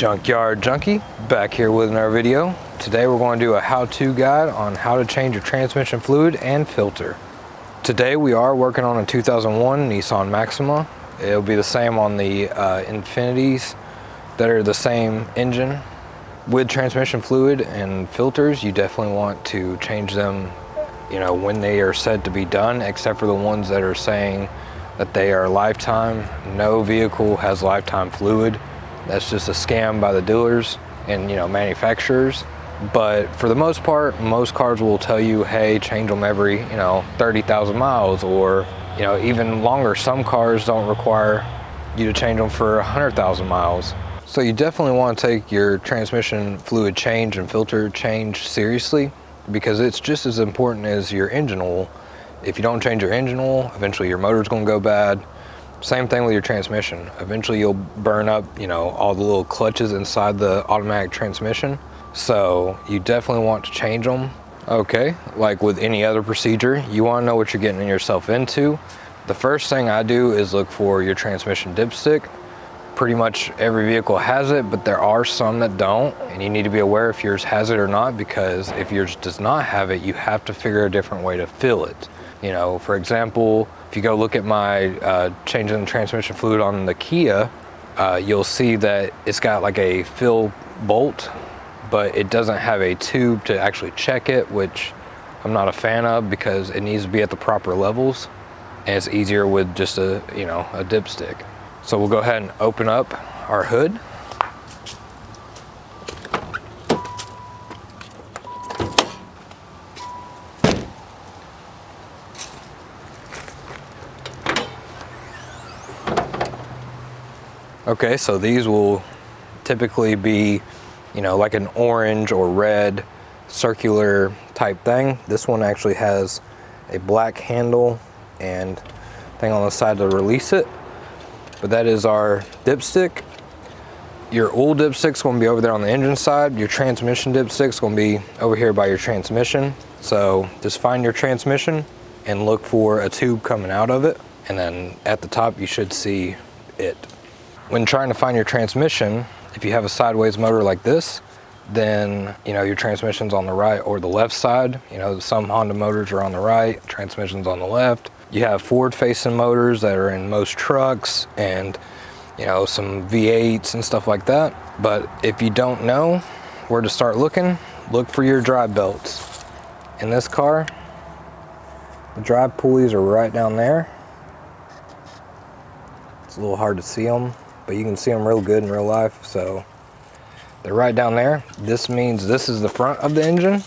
Junkyard Junkie, back here with another video. Today we're going to do a how-to guide on how to change your transmission fluid and filter. Today we are working on a 2001 Nissan Maxima. It'll be the same on the Infinities that are the same engine. With transmission fluid and filters, you definitely want to change them, when they are said to be done, except for the ones that are saying that they are lifetime. No vehicle has lifetime fluid. That's just a scam by the dealers and manufacturers. But for the most part, most cars will tell you, hey, change them every 30,000 miles, or even longer. Some cars don't require you to change them for 100,000 miles. So you definitely want to take your transmission fluid change and filter change seriously, because it's just as important as your engine oil. If you don't change your engine oil, eventually your motor's going to go bad. Same thing with your transmission. Eventually you'll burn up, all the little clutches inside the automatic transmission. So you definitely want to change them. Okay, like with any other procedure, you want to know what you're getting yourself into. The first thing I do is look for your transmission dipstick. Pretty much every vehicle has it, but there are some that don't, and you need to be aware if yours has it or not, because if yours does not have it, you have to figure a different way to fill it. For example, if you go look at my changing the transmission fluid on the Kia, you'll see that it's got like a fill bolt, but it doesn't have a tube to actually check it, which I'm not a fan of, because it needs to be at the proper levels, and it's easier with just a dipstick. So we'll go ahead and open up our hood. Okay, so these will typically be, like an orange or red circular type thing. This one actually has a black handle and thing on the side to release it. But that is our dipstick. Your oil dipstick's going to be over there on the engine side. Your transmission dipstick's going to be over here by your transmission. So just find your transmission and look for a tube coming out of it. And then at the top, you should see it. When trying to find your transmission, if you have a sideways motor like this, then your transmission's on the right or the left side. Some Honda motors are on the right, transmission's on the left. You have forward-facing motors that are in most trucks, and some V8s and stuff like that. But if you don't know where to start looking, look for your drive belts. In this car, the drive pulleys are right down there. It's a little hard to see them, but you can see them real good in real life. So they're right down there. This means this is the front of the engine.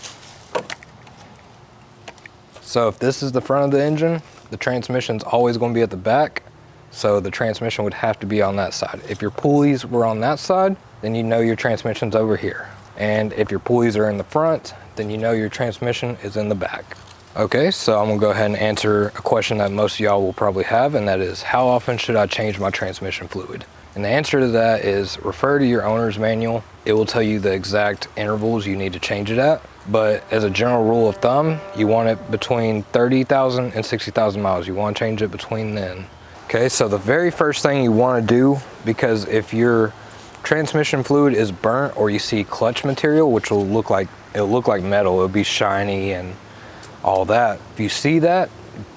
So if this is the front of the engine, the transmission's always going to be at the back. So the transmission would have to be on that side. If your pulleys were on that side, then your transmission's over here. And if your pulleys are in the front, then your transmission is in the back. Okay, so I'm gonna go ahead and answer a question that most of y'all will probably have, and that is, how often should I change my transmission fluid? And the answer to that is, refer to your owner's manual. It will tell you the exact intervals you need to change it at. But as a general rule of thumb, you want it between 30,000 and 60,000 miles. You want to change it between then. Okay, so the very first thing you want to do, because if your transmission fluid is burnt or you see clutch material, which will look like metal, it'll be shiny and all that. If you see that,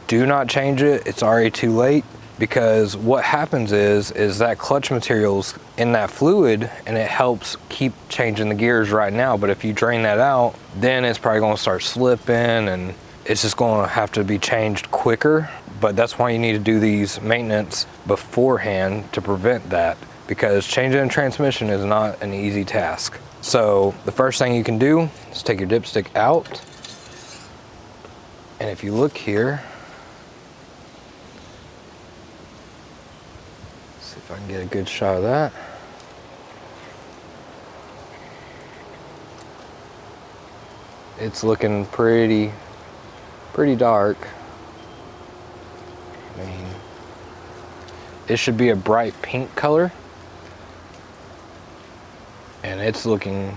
do not change it. It's already too late, because what happens is that clutch material's in that fluid and it helps keep changing the gears right now. But if you drain that out, then it's probably going to start slipping and it's just going to have to be changed quicker. But that's why you need to do these maintenance beforehand to prevent that, because changing a transmission is not an easy task. So the first thing you can do is take your dipstick out. And if you look here, see if I can get a good shot of that. It's looking pretty dark. I mean, it should be a bright pink color. And it's looking,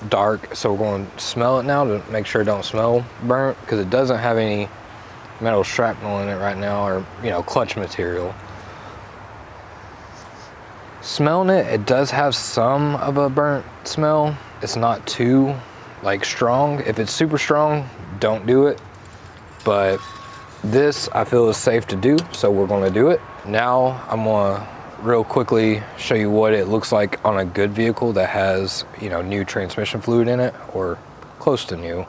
dark. So we're going to smell it now to make sure it don't smell burnt, because it doesn't have any metal shrapnel in it right now, or clutch material. Smelling it, it does have some of a burnt smell. It's not too like strong. If it's super strong, don't do it. But this I feel is safe to do, so we're gonna do it. Now I'm gonna real quickly show you what it looks like on a good vehicle that has, you know, new transmission fluid in it or close to new.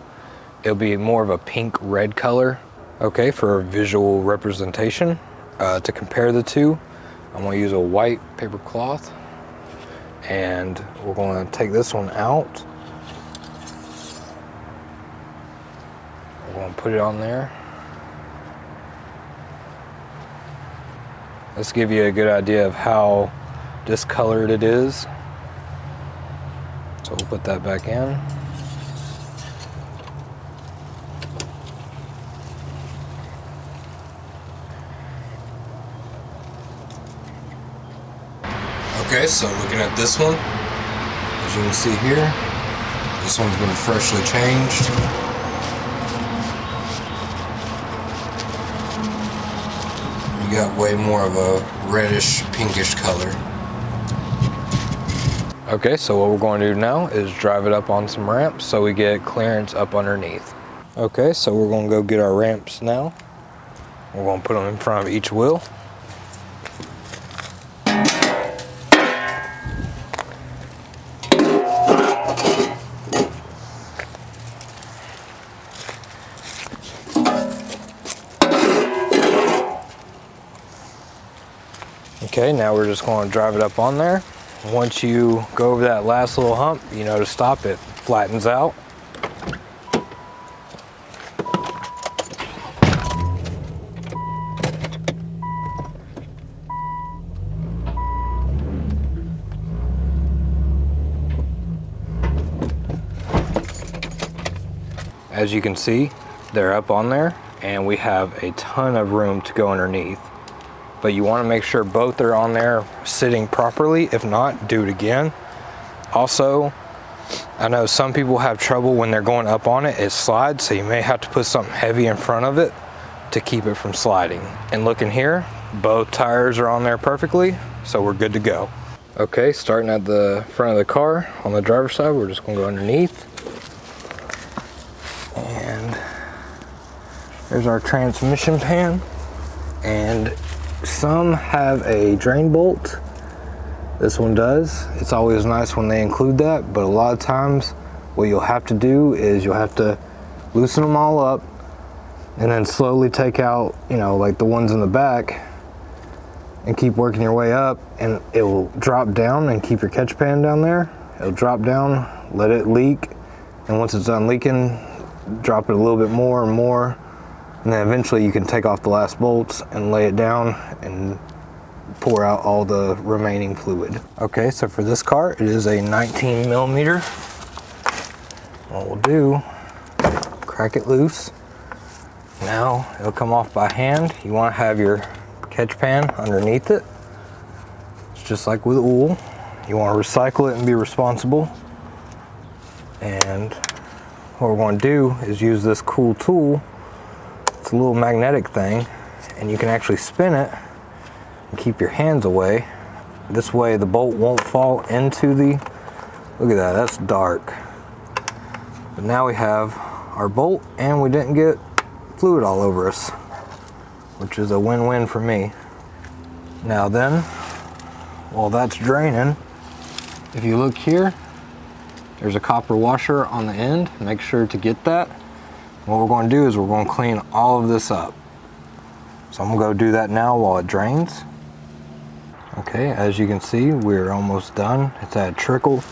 It'll be more of a pink red color. Okay, for visual representation, to compare the two, I'm gonna use a white paper cloth and we're gonna take this one out. We're gonna put it on there. Let's give you a good idea of how discolored it is. So we'll put that back in. Okay, so looking at this one, as you can see here, this one's been freshly changed. You got way more of a reddish, pinkish color. Okay, so what we're going to do now is drive it up on some ramps so we get clearance up underneath. Okay, so we're going to go get our ramps now. We're going to put them in front of each wheel. Okay, now we're just going to drive it up on there. Once you go over that last little hump, you know to stop it. Flattens out. As you can see, they're up on there and we have a ton of room to go underneath. But you want to make sure both are on there sitting properly. If not, do it again. Also, I know some people have trouble when they're going up on it, it slides, so you may have to put something heavy in front of it to keep it from sliding. And looking here, both tires are on there perfectly, so we're good to go. Okay, starting at the front of the car, on the driver's side, we're just gonna go underneath. And there's our transmission pan. And some have a drain bolt. This one does. It's always nice when they include that, but a lot of times what you'll have to do is you'll have to loosen them all up and then slowly take out, you know, like the ones in the back and keep working your way up, and it will drop down and keep your catch pan down there. It'll drop down, let it leak, and once it's done leaking, drop it a little bit more and more. And then eventually you can take off the last bolts and lay it down and pour out all the remaining fluid. Okay, so for this car, it is a 19 millimeter. What we'll do, crack it loose. Now it'll come off by hand. You want to have your catch pan underneath it. It's just like with oil. You want to recycle it and be responsible. And what we're going to do is use this cool tool. It's a little magnetic thing, and you can actually spin it and keep your hands away. This way the bolt won't fall into the, look at that, that's dark. But now we have our bolt and we didn't get fluid all over us, which is a win-win for me. Now then, while that's draining, if you look here, there's a copper washer on the end. Make sure to get that. What we're going to do is we're going to clean all of this up. So I'm going to go do that now while it drains. Okay, as you can see, we're almost done. It's at a trickle.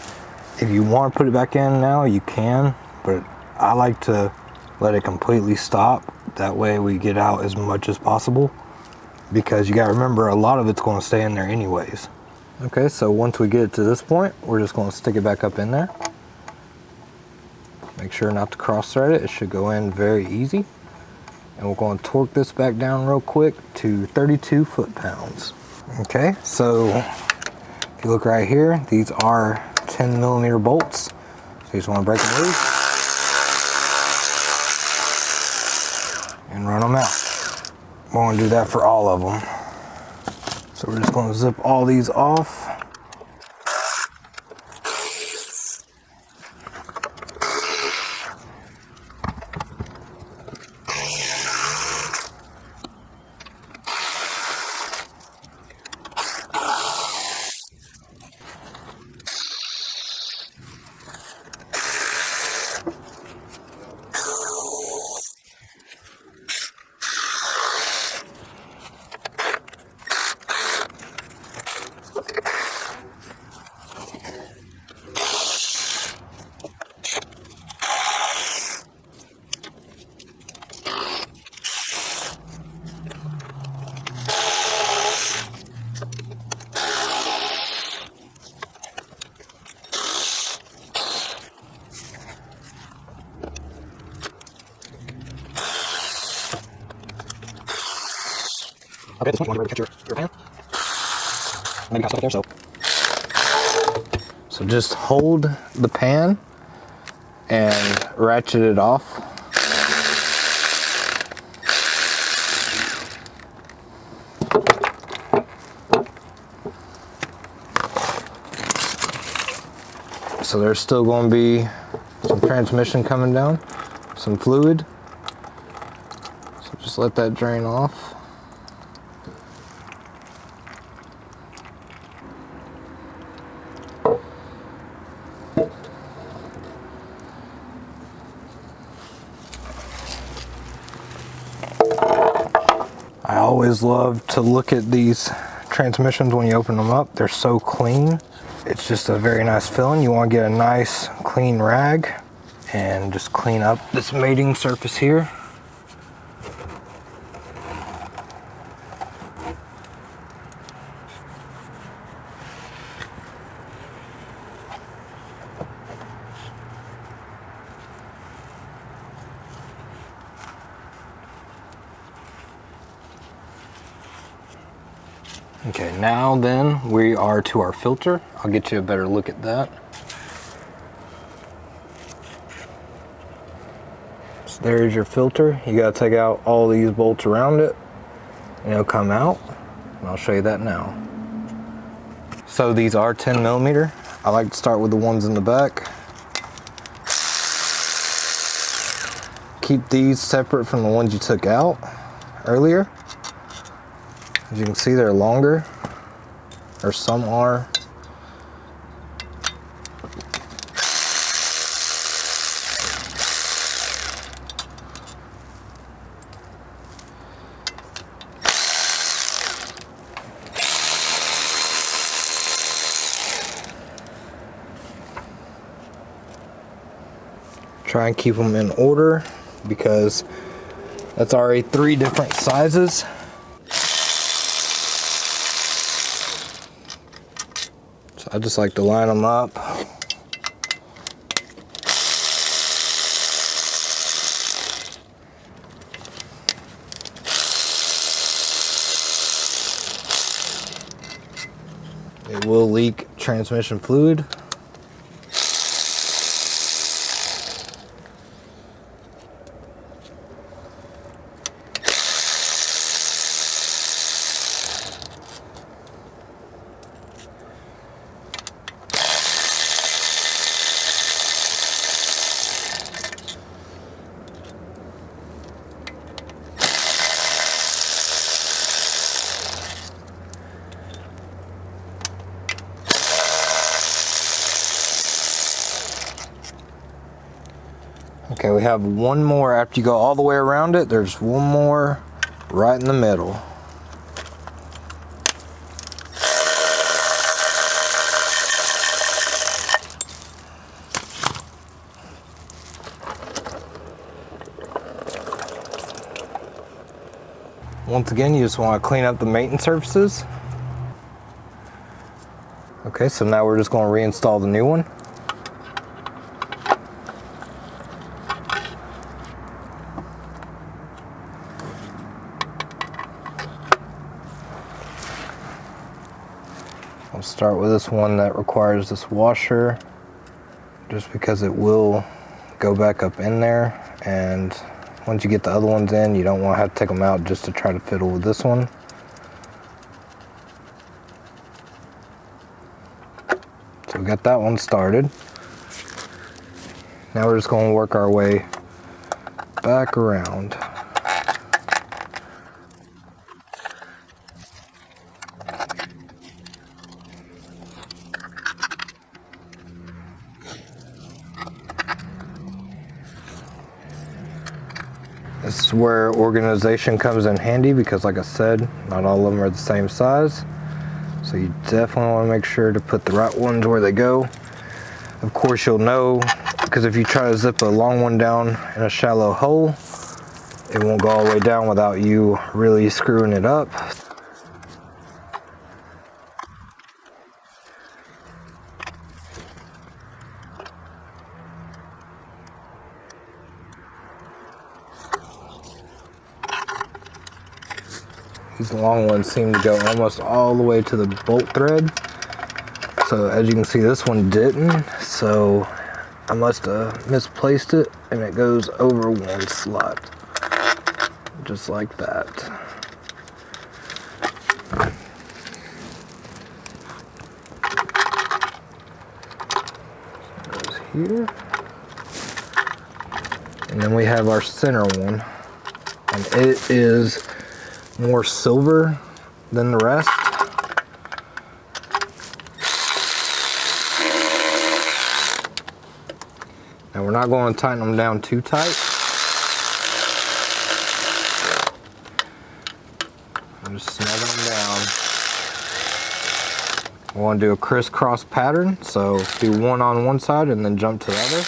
If you want to put it back in now, you can, but I like to let it completely stop. That way we get out as much as possible, because you got to remember a lot of it's going to stay in there anyways. Okay, so once we get to this point, we're just going to stick it back up in there. Make sure not to cross thread it. It should go in very easy. And we're going to torque this back down real quick to 32 foot-pounds. Okay, so if you look right here, these are 10 millimeter bolts. So you just want to break them loose and run them out. We're going to do that for all of them. So we're just going to zip all these off. Okay, at this point you want to catch your pan. Maybe pass it there, so just hold the pan and ratchet it off. So there's still going to be some transmission coming down, some fluid. So just let that drain off. I always love to look at these transmissions when you open them up. They're so clean. It's just a very nice feeling. You want to get a nice clean rag and just clean up this mating surface here. Okay, now then we are to our filter. I'll get you a better look at that. So there's your filter. You gotta take out all these bolts around it and it'll come out. And I'll show you that now. So these are 10 millimeter. I like to start with the ones in the back. Keep these separate from the ones you took out earlier. As you can see, they're longer, or some are. Try and keep them in order because that's already 3 different sizes. So I just like to line them up. It will leak transmission fluid. Okay, we have one more after you go all the way around it. There's one more right in the middle. Once again, you just want to clean up the maintenance surfaces. Okay, so now we're just going to reinstall the new one. I'll start with this one that requires this washer, just because it will go back up in there, and once you get the other ones in, you don't want to have to take them out just to try to fiddle with this one. So we got that one started. Now we're just going to work our way back around. This is where organization comes in handy because, like I said, not all of them are the same size. So you definitely want to make sure to put the right ones where they go. Of course, you'll know because if you try to zip a long one down in a shallow hole, it won't go all the way down without you really screwing it up. These long ones seem to go almost all the way to the bolt thread. So as you can see, this one didn't. So I must have misplaced it, and it goes over one slot. Just like that. Goes here. And then we have our center one. And it is more silver than the rest. Now we're not going to tighten them down too tight. I'm just snugging them down. We want to do a crisscross pattern, so do one on one side and then jump to the other.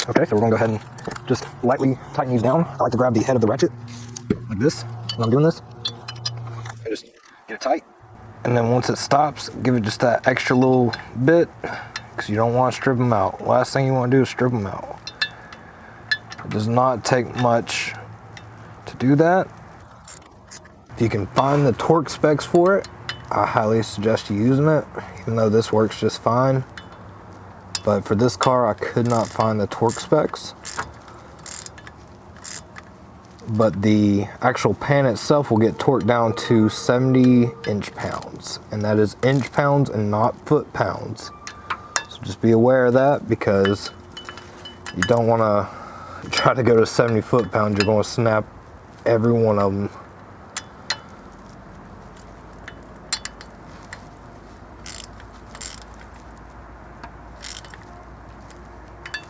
Okay, so we're gonna go ahead and just lightly tighten these down. I like to grab the head of the ratchet like this when I'm doing this. And just get it tight. And then once it stops, give it just that extra little bit, because you don't want to strip them out. Last thing you want to do is strip them out. It does not take much to do that. If you can find the torque specs for it, I highly suggest you using it, even though this works just fine. But for this car, I could not find the torque specs. But the actual pan itself will get torqued down to 70 inch-pounds. And that is inch-pounds and not foot-pounds. So just be aware of that, because you don't want to try to go to 70 foot-pounds. You're going to snap every one of them.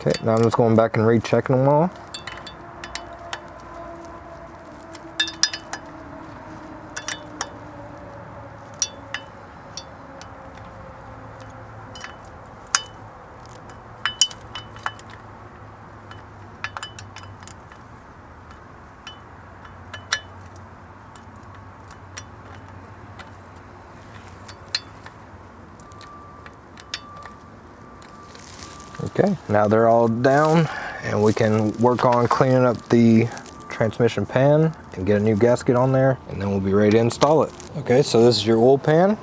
Okay, now I'm just going back and rechecking them all. Okay, now they're all down, and we can work on cleaning up the transmission pan and get a new gasket on there, and then we'll be ready to install it. Okay, so this is your oil pan.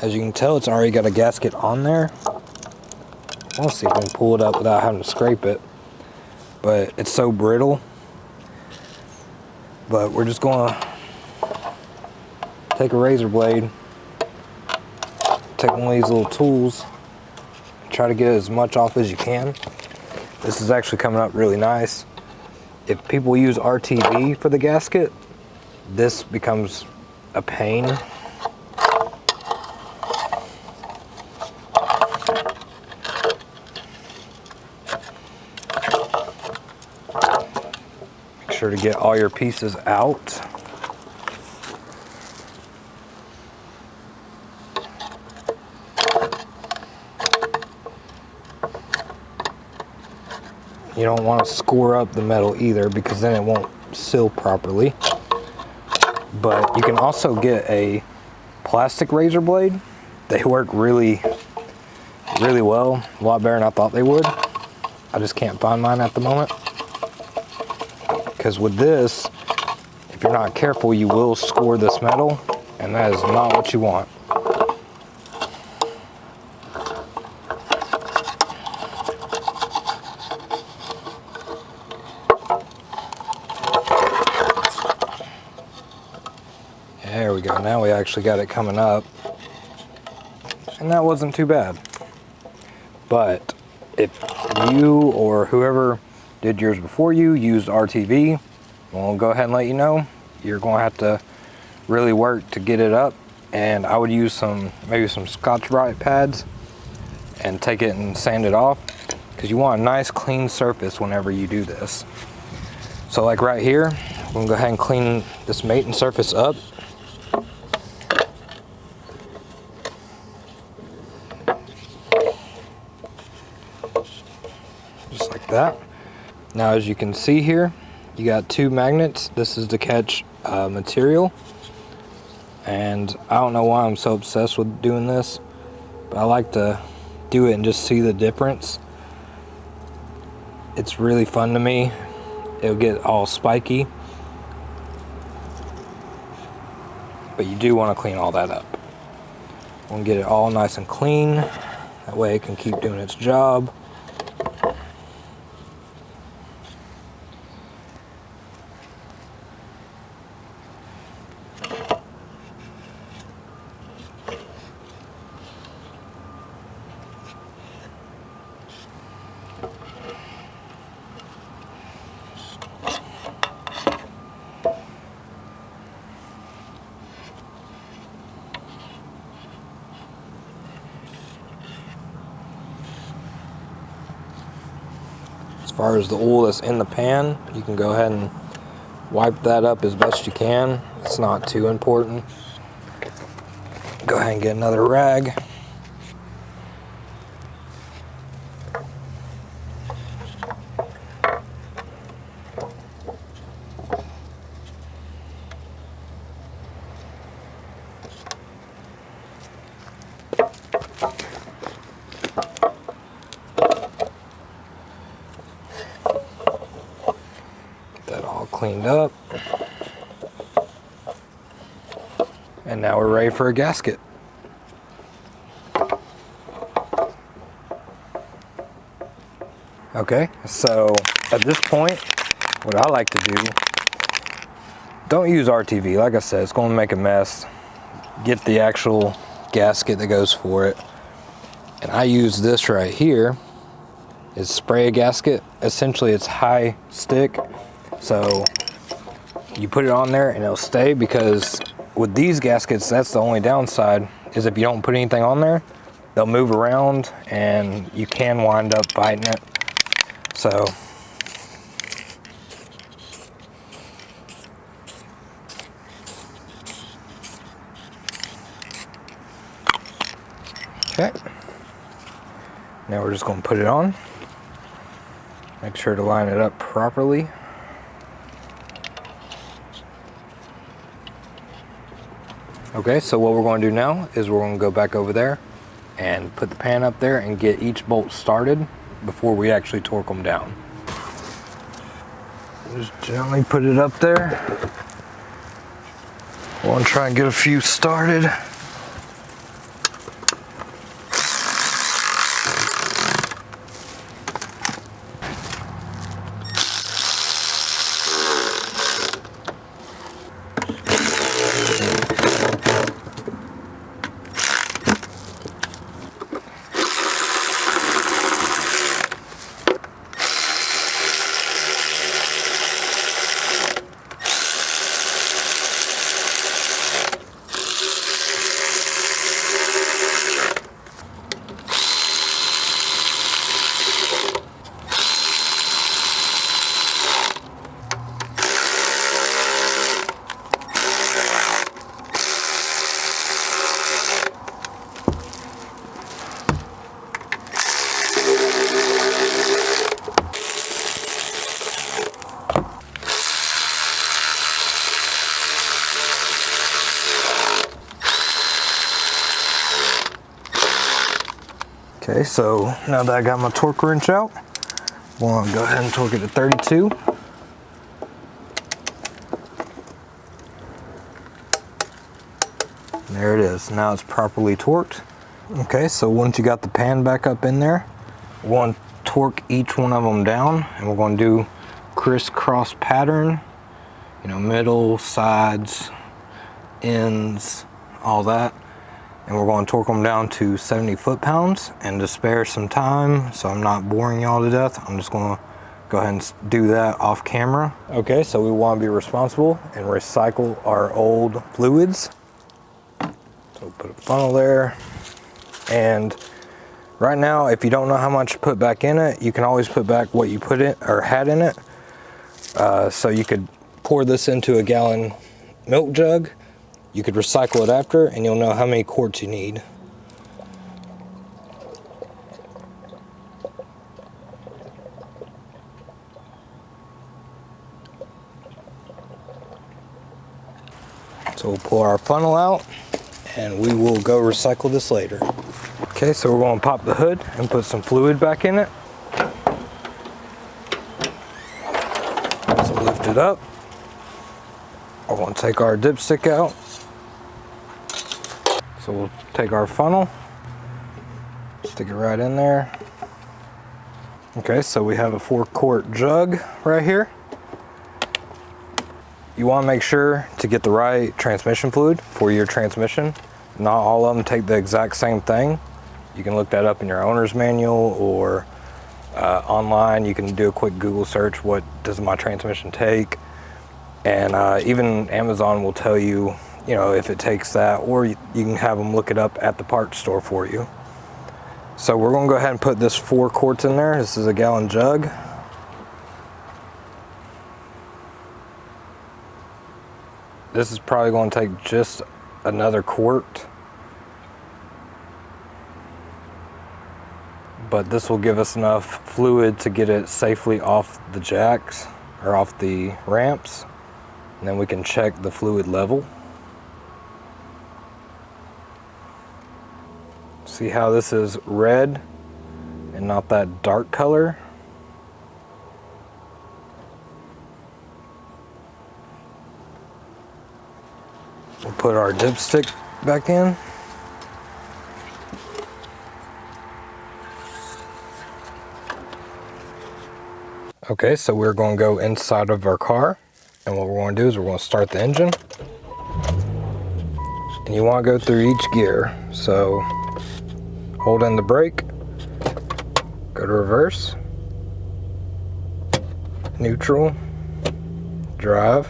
As you can tell, it's already got a gasket on there. I'll see if I can pull it up without having to scrape it, but it's so brittle. But we're just gonna take a razor blade, take one of these little tools, try to get as much off as you can. This is actually coming up really nice. If people use RTV for the gasket, this becomes a pain. Make sure to get all your pieces out. You don't want to score up the metal either, because then it won't seal properly. But you can also get a plastic razor blade. They work really well, a lot better than I thought they would. I just can't find mine at the moment. Because with this, if you're not careful, you will score this metal, and that is not what you want. There we go, now we actually got it coming up. And that wasn't too bad. But if you or whoever did yours before you used RTV, we'll go ahead and let you know. You're going to have to really work to get it up. And I would use maybe some Scotch-Brite pads and take it and sand it off. because you want a nice clean surface whenever you do this. So like right here, we're gonna go ahead and clean this mating surface up. Just like that. Now as you can see here, you got 2 magnets. This is to catch material. And I don't know why I'm so obsessed with doing this, but I like to do it and just see the difference. It's really fun to me. It'll get all spiky, but you do want to clean all that up. Want to get it all nice and clean. That way it can keep doing its job. As far as the oil that's in the pan, you can go ahead and wipe that up as best you can. It's not too important. Go ahead and get another rag. Cleaned up, and now we're ready for a gasket. Okay, so at this point, what I like to do, don't use RTV. Like I said, it's going to make a mess. Get the actual gasket that goes for it, and I use this right here. Is spray a gasket. Essentially, it's high stick. So you put it on there and it'll stay, because with these gaskets, that's the only downside, is if you don't put anything on there, they'll move around and you can wind up fighting it. So okay, now we're just going to put it on. Make sure to line it up properly. Okay, so what we're going to do now is we're going to go back over there and put the pan up there and get each bolt started before we actually torque them down. Just gently put it up there. We'll want to try and get a few started. Okay, so now that I got my torque wrench out, we'll go ahead and torque it to 32. And there it is. Now it's properly torqued. Okay, so once you got the pan back up in there, we're going to torque each one of them down, and we're going to do crisscross pattern, you know, middle, sides, ends, all that. And we're going to torque them down to 70 foot-pounds. And to spare some time, so I'm not boring y'all to death, I'm just going to go ahead and do that off camera. Okay, so we want to be responsible and recycle our old fluids. So put a funnel there, and Right now, if you don't know how much to put back in it, you can always put back what you put in or had in it. So you could pour this into a gallon milk jug. You could recycle it after, and you'll know how many quarts you need. So we'll pull our funnel out, and we will go recycle this later. Okay, so we're going to pop the hood and put some fluid back in it. So lift it up. We're going to take our dipstick out. So we'll take our funnel, stick it right in there. Okay, so we have a 4-quart jug right here. You want to make sure to get the right transmission fluid for your transmission. Not all of them take the exact same thing. You can look that up in your owner's manual or online. You can do a quick Google search, what does my transmission take? And even Amazon will tell you, you know, if it takes that, or you can have them look it up at the parts store for you. So we're going to go ahead and put this 4 quarts in there. This is a gallon jug. This is probably going to take just another quart, but this will give us enough fluid to get it safely off the jacks or off the ramps, and then we can check the fluid level. See how this is red and not that dark color? We'll put our dipstick back in. Okay, so we're going to go inside of our car, and what we're going to do is we're going to start the engine. And you want to go through each gear. So hold in the brake, go to reverse, neutral, drive,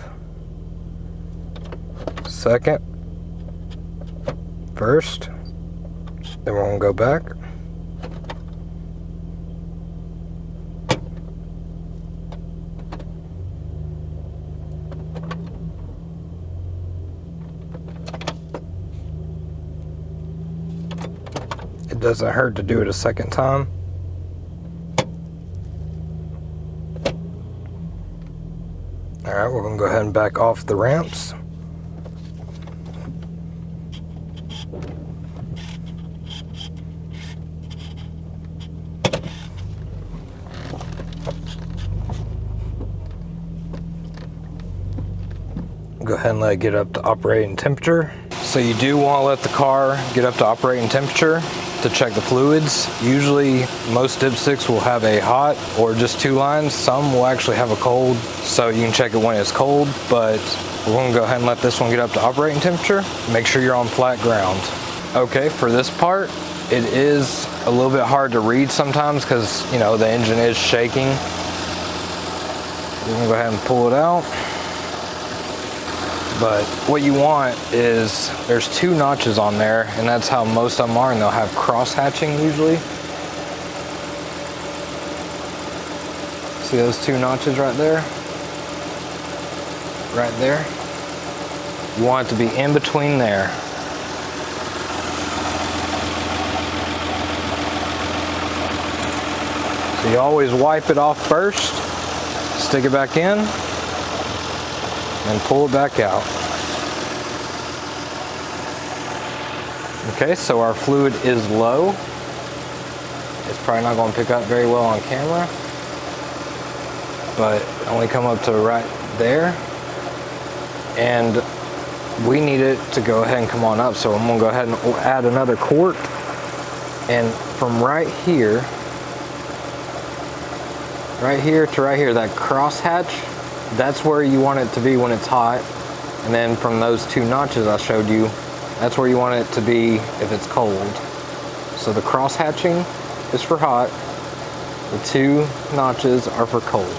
second, first, then we're going to go back. It doesn't hurt to do it a second time. All right, we're going to go ahead and back off the ramps. Go ahead and let it get up to operating temperature. So you do want to let the car get up to operating temperature to check the fluids. Usually most dipsticks will have a hot or just 2 lines. Some will actually have a cold, so you can check it when it's cold, but we're going to go ahead and let this one get up to operating temperature. Make sure you're on flat ground. Okay, for this part, it is a little bit hard to read sometimes because, you know, the engine is shaking. We're going to go ahead and pull it out. But what you want is, there's 2 notches on there, and that's how most of them are, and they'll have cross hatching usually. See those 2 notches right there? Right there. You want it to be in between there. So you always wipe it off first, stick it back in, and pull it back out. Okay, so our fluid is low. It's probably not going to pick up very well on camera, but only come up to right there. And we need it to go ahead and come on up, so I'm going to go ahead and add another quart. And from right here to right here, that cross hatch, that's where you want it to be when it's hot. And then from those 2 notches I showed you, that's where you want it to be if it's cold. So the cross hatching is for hot, the 2 notches are for cold.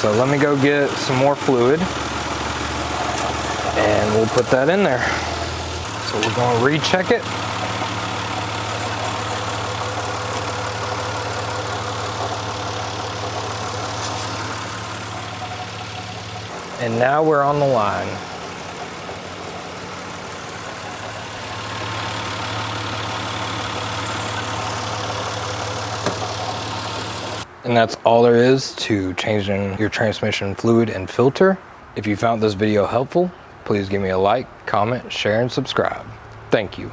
So let me go get some more fluid and we'll put that in there. So we're going to recheck it. And now we're on the line. And that's all there is to changing your transmission fluid and filter. If you found this video helpful, please give me a like, comment, share, and subscribe. Thank you.